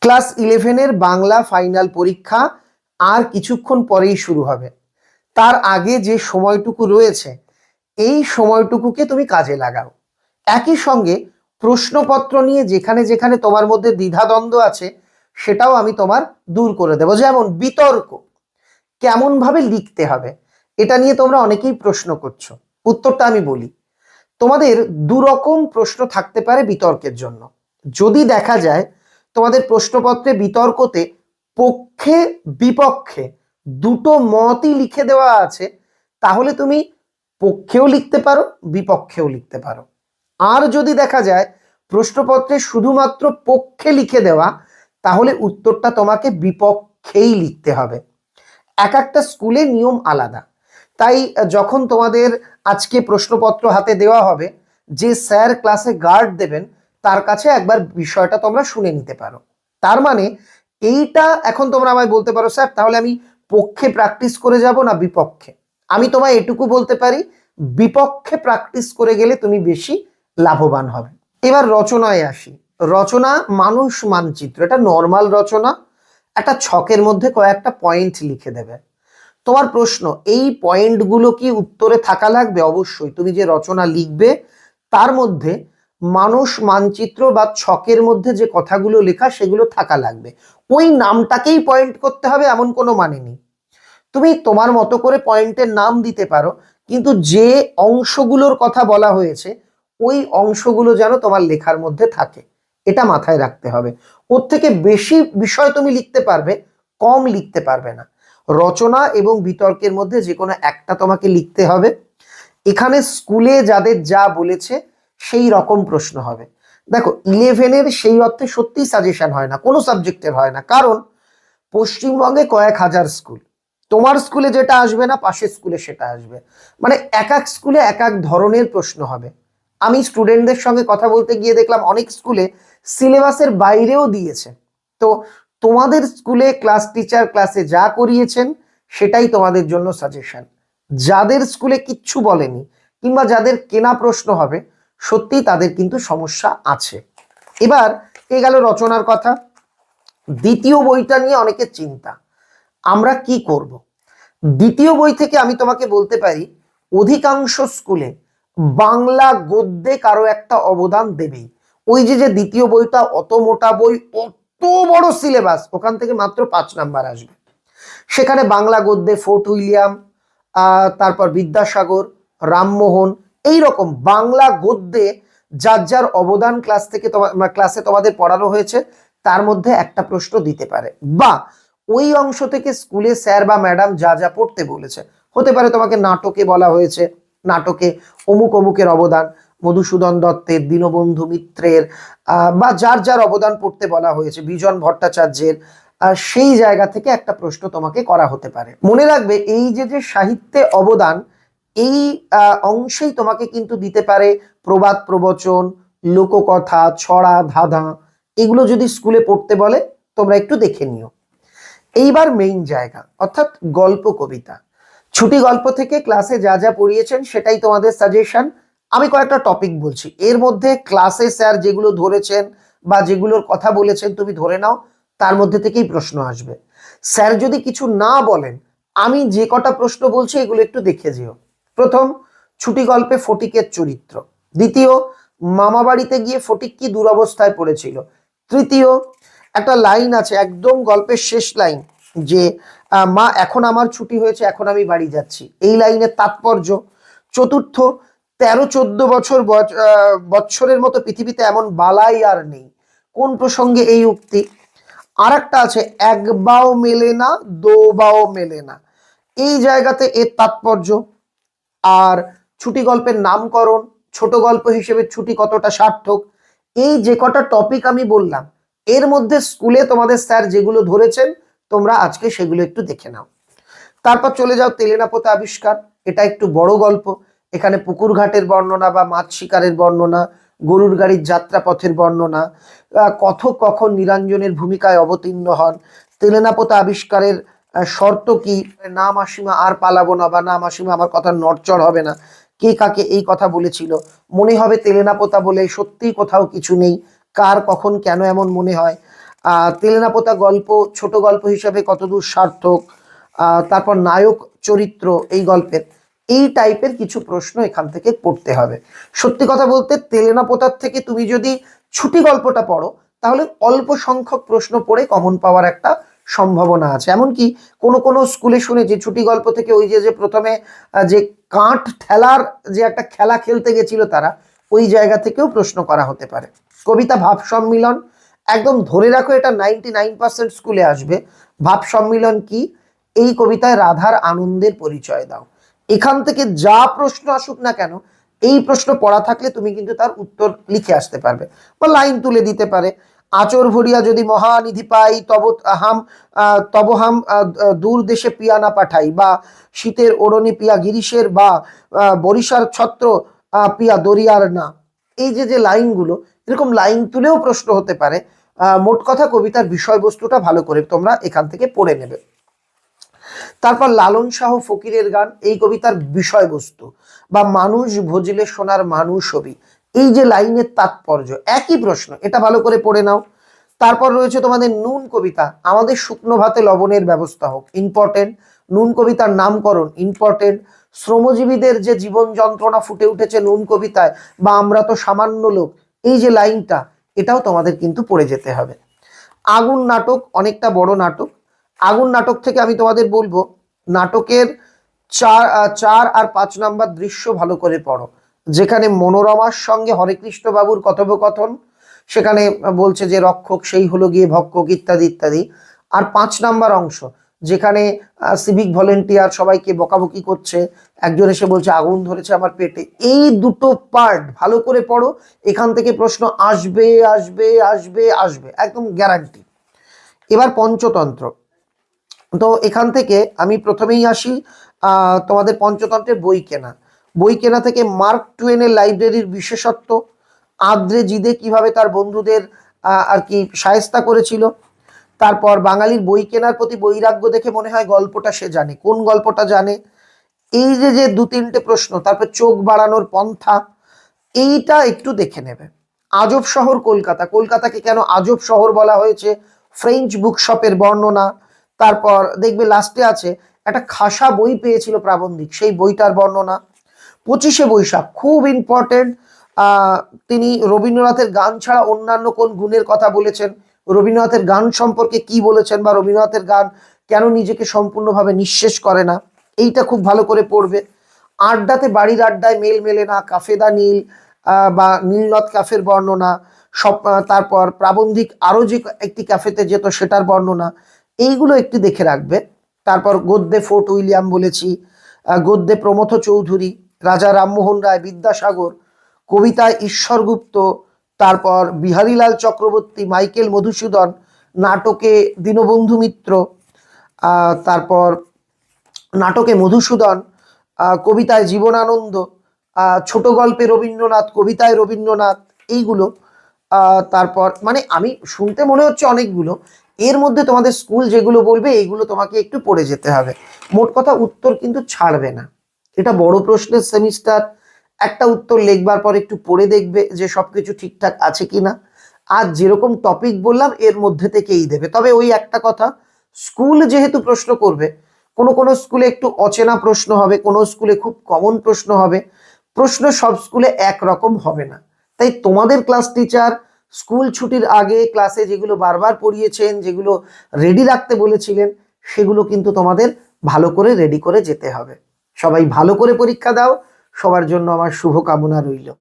Class 11-এর Bangla final পরীক্ষা আর কিছুক্ষণ পরেই শুরু হবে। তার আগে যে সময়টুকু রয়েছে এই সময়টুকুকে তুমি কাজে লাগাও। একই সঙ্গে প্রশ্নপত্র নিয়ে যেখানে যেখানে তোমার মধ্যে দ্বিধাদ্বন্দ্ব আছে সেটাও আমি তোমার দূর করে দেব। যেমন বিতর্ক কেমন ভাবে লিখতে হবে, এটা নিয়ে তোমরা অনেকেই প্রশ্ন করছো। উত্তরটা আমি বলি। তোমাদের দুরকম প্রশ্ন থাকতে পারে বিতর্কের জন্য। যদি দেখা যায় তোমাদের প্রশ্নপত্রে বিতর্কতে পক্ষে বিপক্ষে দুটো মতই লিখে দেওয়া আছে, তাহলে তুমি পক্ষেও লিখতে পারো বিপক্ষেও লিখতে পারো। আর যদি দেখা যায় প্রশ্নপত্রে শুধুমাত্র পক্ষে লিখে দেওয়া, তাহলে উত্তরটা তোমাকে বিপক্ষেই লিখতে হবে। এক একটা স্কুলে নিয়ম আলাদা। তাই যখন তোমাদের আজকে প্রশ্নপত্র হাতে দেওয়া হবে, যে স্যার ক্লাসে গার্ড দেবেন তার কাছে একবার বিষয়টা তোমরা শুনে নিতে পারো। তার মানে এইটা এখন তোমরা আমায় বলতে পারো, স্যার তাহলে আমি পক্ষে প্র্যাকটিস করে যাব না বিপক্ষে? আমি তোমায় এটুকু বলতে পারি, বিপক্ষে প্র্যাকটিস করে গেলে তুমি বেশি লাভবান হবে। এবার রচনায় আসি। রচনা মানুষ মানচিত্র, এটা নর্মাল রচনা। একটা ছকের মধ্যে কয়েকটা পয়েন্ট লিখে দেবে। তোমার প্রশ্ন, এই পয়েন্টগুলো কি উত্তরে থাকা লাগবে? অবশ্যই। তুমি যে রচনা লিখবে তার মধ্যে মানুষ মানচিত্র বা ছকের মধ্যে যে কথাগুলো লেখা সেগুলো থাকা লাগবে। ওই নামটাকেই পয়েন্ট করতে হবে এমন কোনো মানে নেই। তুমি তোমার মতো করে পয়েন্টের নাম দিতে পারো, কিন্তু যে অংশগুলোর কথা বলা হয়েছে ওই অংশগুলো যেন তোমার লেখার মধ্যে থাকে, এটা মাথায় রাখতে হবে। ওর থেকে বেশি বিষয় তুমি লিখতে পারবে, কম লিখতে পারবে না। রচনা এবং বিতর্কের মধ্যে যে কোনো একটা তোমাকে লিখতে হবে। এখানে স্কুলে যাদের যা বলেছে সেই রকম প্রশ্ন হবে। দেখো 11-এর সেই অর্থে সত্যি সাজেশন হয় না, কোনো সাবজেক্টের হয় না, কারণ পশ্চিমবঙ্গে কয়েক হাজার স্কুল। তোমার স্কুলে যেটা আসবে না পাশের স্কুলে সেটা আসবে। মানে এক এক স্কুলে এক এক ধরনের প্রশ্ন হবে। আমি স্টুডেন্টদের সঙ্গে কথা বলতে গিয়ে দেখলাম অনেক স্কুলে সিলেবাসের বাইরেও দিয়েছে। তো তোমাদের স্কুলে ক্লাস টিচার ক্লাসে যা করিয়েছেন সেটাই তোমাদের জন্য সাজেশন। যাদের স্কুলে কিচ্ছু বলেনি কিংবা যাদের কেনা প্রশ্ন হবে, সত্যি তাদের কিন্তু সমস্যা আছে। এবার এ গেল রচনার কথা। দ্বিতীয় বইটা নিয়ে অনেকের চিন্তা, আমরা কি করব। দ্বিতীয় বই থেকে আমি তোমাকে বলতে পারি, অধিকাংশ স্কুলে বাংলা গদ্যে কারো একটা অবদান দেবেই। ওই যে দ্বিতীয় বইটা অত মোটা বই, অত বড় সিলেবাস, ওখান থেকে মাত্র 5 নাম্বার আসবে। সেখানে বাংলা গদ্যে ফোর্ট উইলিয়াম, তারপর বিদ্যাসাগর, রামমোহন, এই রকম বাংলা গদ্যে যার যার অবদান ক্লাসে তোমাদের পড়ানো হয়েছে তার মধ্যে একটা প্রশ্ন দিতে পারে। বা ওই অংশ থেকে স্কুলে স্যার বা ম্যাডাম যা যা পড়তে বলেছে, হতে পারে তোমাকে নাটকে বলা হয়েছে, নাটকে অমুক অমুকের অবদান, মধুসূদন দত্তের, দীনবন্ধু মিত্রের, বা যার যার অবদান পড়তে বলা হয়েছে, বিজন ভট্টাচার্যের, সেই জায়গা থেকে একটা প্রশ্ন তোমাকে করা হতে পারে। মনে রাখবে এই যে যে সাহিত্যে অবদান, এই অংশেই তোমাকে কিন্তু দিতে পারে প্রবাদ প্রবচন, লোককথা, ছড়া ধাঁধা। এগুলো যদি স্কুলে পড়তে বলে তোমরা একটু দেখে নিও। এইবার মেইন জায়গা, অর্থাৎ গল্প কবিতা। ছুটি গল্প থেকে ক্লাসে যা যা পড়িয়েছেন সেটাই তোমাদের সাজেশন। আমি কয়েকটা টপিক বলছি, এর মধ্যে ক্লাসে স্যার যেগুলো ধরেছেন বা যেগুলোর কথা বলেছেন তুমি ধরে নাও, তার মধ্যে থেকেই প্রশ্ন আসবে। স্যার যদি কিছু না বলেন, আমি যে কটা প্রশ্ন বলছি এগুলো একটু দেখে যেও। প্রথম, ছুটি গল্পে ফটিকের চরিত্র। দ্বিতীয়, মামা বাড়িতে গিয়ে ফটিক কি দুরবস্থায় পড়েছিল। তৃতীয়, একটা লাইন আছে একদম গল্পের শেষ লাইন, যে মা এখন আমার ছুটি হয়েছে, এখন আমি বাড়ি যাচ্ছি, এই লাইনের তাৎপর্য। চতুর্থ, 13-14 বছরের মতো পৃথিবীতে এমন বালাই আর নেই, কোন প্রসঙ্গে এই উক্তি। আর একটা আছে, এক বাও মেলে না দো বাও মেলে না, এই জায়গাতে এর তাৎপর্য। আর ছুটি গল্পের নামকরণ, ছোট গল্প হিসেবে ছুটি কতটা সার্থক। এই যে কটা টপিক আমি বললাম, এর মধ্যে স্কুলে তোমাদের স্যার যেগুলো ধরেছেন তোমরা আজকে সেগুলো একটু দেখে নাও। তারপর চলে যাও তেলেনাপোতা আবিষ্কার। এটা একটু বড় গল্প। এখানে পুকুর ঘাটের বর্ণনা বা মাছ শিকারের বর্ণনা, গরুর গাড়ির যাত্রাপথের বর্ণনা, কথক কখন নিরঞ্জনের ভূমিকায় অবতীর্ণ হন, তেলেনাপোতা আবিষ্কারের শর্ত কি, না মাসিমা আর পালাবো না, বা না মাসিমা আমার কথা নড়চড় হবে না, কে কাকে এই কথা বলেছিল, মনে হবে তেলেনাপোতা বলে সত্যিই কোথাও কিছু নেই, কার কখন কেন এমন মনে হয়, তেলেনাপোতা গল্প ছোট গল্প হিসাবে কতদূর সার্থক, তারপর নায়ক চরিত্র এই গল্পের, এই টাইপের কিছু প্রশ্ন এখান থেকে পড়তে হবে। সত্যি কথা বলতে তেলেনাপোতার থেকে তুমি যদি ছুটি গল্পটা পড়ো তাহলে অল্প সংখ্যক প্রশ্ন পড়ে কমন পাওয়ার একটা সম্ভাবনা আছে। এমনকি কোনো কোনো স্কুলে শুনেছি ছুটি গল্প থেকে ওই যে প্রথমে যে কাঠ ঠেলার যে একটা খেলা খেলতে গেছিল তারা, ওই জায়গা থেকেও প্রশ্ন করা হতে পারে। কবিতা ভাব সম্মিলন, একদম ধরে রাখো এটা 99% স্কুলে আসবে। ভাব সম্মিলন কি? এই কবিতায় রাধার আনন্দের পরিচয় দাও। এখান থেকে যা প্রশ্ন আসুক না কেন, এই প্রশ্ন পড়া থাকলে তুমি কিন্তু তার উত্তর লিখে আসতে পারবে বা লাইন তুলে দিতে পারে। আচর ভরিয়া যদি মহানিধি পাই তব হাম দূর দেশে পিয়া না পাঠাই, বা শীতের ওড়নি পিয়া গিরিশের, বা বরিশার ছত্র পিয়া দরিয়ার না। এই যে যে লাইনগুলো, এরকম লাইন তুলেও প্রশ্ন হতে পারে। মোট কথা কবিতার বিষয়বস্তুটা ভালো করে তোমরা এখান থেকে পড়ে নেবে। তারপর লালন শাহ ফকিরের গান, এই কবিতার বিষয়বস্তু বা মানুষ ভজলে সোনার মানুষ হবি, এই যে লাইনের তাৎপর্য, একই প্রশ্ন, এটা ভালো করে পড়ে নাও। তারপর রয়েছে তোমাদের নুন কবিতা, আমাদের শুকনো ভাতে লবণের ব্যবস্থা হোক, ইম্পর্টেন্ট। নুন কবিতার নামকরণ ইম্পর্টেন্ট। শ্রমজীবীদের যে জীবন যন্ত্রণা ফুটে উঠেছে নুন কবিতায়, বা আমরা তো সামান্য লোক, এই যে লাইনটা, এটাও তোমাদের কিন্তু পড়ে যেতে হবে। আগুন নাটক অনেকটা বড় নাটক। আগুন নাটক থেকে আমি তোমাদের বলবো নাটকের 4 আর 5 নাম্বার দৃশ্য ভালো করে পড়ো, যেখানে মনোরমার সঙ্গে হরেকৃষ্ণ বাবুর কথোপকথন, সেখানে বলছে যে রক্ষক সেই হলো গিয়ে ভক্ষক ইত্যাদি ইত্যাদি। আর 5 নাম্বার অংশ যেখানে সিভিক ভলেন্টিয়ার সবাইকে বকাবকি করছে, একজন এসে বলছে আগুন ধরেছে আমার পেটে। এই দুটো পার্ট ভালো করে পড়ো, এখান থেকে প্রশ্ন আসবে আসবে আসবে আসবে, একদম গ্যারান্টি। এবার পঞ্চতন্ত্র, তো এখান থেকে আমি প্রথমেই আসি তোমাদের পঞ্চতন্ত্রের বই কেনা। বই কেনা থেকে মার্ক টুয়েনের লাইব্রেরির বিশেষত্ব, আদ্রে জিদে কিভাবে তার বন্ধুদের আর কি শায়েস্তা করেছিল। তারপর বাঙালির বই কেনার প্রতি বৈরাগ্য দেখে মনে হয় গল্পটা সে জানে, কোন গল্পটা জানে। এই যে যে 2-3টে প্রশ্ন, তারপর চোখ বাড়ানোর পন্থা, এইটা একটু দেখে নেবে। আজব শহর কলকাতা, কলকাতাকে কেন আজব শহর বলা হয়েছে, ফ্রেঞ্চ বুকশপের বর্ণনা। তারপর দেখবে লাস্টে আছে একটা খাসা বই পেয়েছিল প্রাবন্ধিক, সেই বইটার বর্ণনা। 25শে বৈশাখ খুব ইম্পর্টেন্ট, তিনি রবীন্দ্রনাথের গান ছাড়া অন্যান্য কোন গুণের কথা বলেছেন, রবীন্দ্রনাথের গান সম্পর্কে কি বলেছেন, বা রবীন্দ্রনাথের গান কেন নিজেকে সম্পূর্ণভাবে নিঃশেষ করে না, এইটা খুব ভালো করে পড়বে। আড্ডাতে বাড়ির আড্ডায় মেল মেলে না, কাফেদা নীল বা নীলনদ ক্যাফের বর্ণনা সব। তারপর প্রাবন্ধিক আরো যে একটি ক্যাফেতে যেত সেটার বর্ণনা, এইগুলো একটু দেখে রাখবে। তারপর গদ্যে ফোর্ট উইলিয়াম বলেছি, গদ্যে প্রমথ চৌধুরী, রাজা রামমোহন রায়, বিদ্যাসাগর, কবিতায় ঈশ্বরগুপ্ত, তারপর বিহারীলাল চক্রবর্তী, মাইকেল মধুসূদন, নাটকে দীনবন্ধু মিত্র, তারপর নাটকে মধুসূদন, কবিতায় জীবনানন্দ, ছোট গল্পে রবীন্দ্রনাথ, কবিতায় রবীন্দ্রনাথ, এইগুলো। তারপর মানে আমি শুনতে মনে হচ্ছে অনেকগুলো, এর মধ্যে তোমাদের স্কুল যেগুলো বলবে এইগুলো তোমাকে একটু পড়ে যেতে হবে। মোট কথা উত্তর কিন্তু ছাড়বে না, এটা বড় প্রশ্নের সেমিস্টার। একটা উত্তর লিখবার পর একটু পড়ে দেখবে যে সবকিছু ঠিকঠাক আছে কিনা। আর যেরকম টপিক বললাম এর মধ্যে থেকেই দেবে। তবে ওই একটা কথা, স্কুল যেহেতু প্রশ্ন করবে, কোনো কোনো স্কুলে একটু অচেনা প্রশ্ন হবে, কোনো স্কুলে খুব কমন প্রশ্ন হবে, প্রশ্ন সব স্কুলে একরকম হবে না। তাই তোমাদের ক্লাস টিচার স্কুল ছুটির আগে ক্লাসে যেগুলো বারবার পড়িয়েছেন, যেগুলো রেডি রাখতে বলেছিলেন, সেগুলো কিন্তু তোমাদের ভালো করে রেডি করে যেতে হবে। সবাই ভালো করে পরীক্ষা দাও, সবার জন্য আমার শুভকামনা রইল।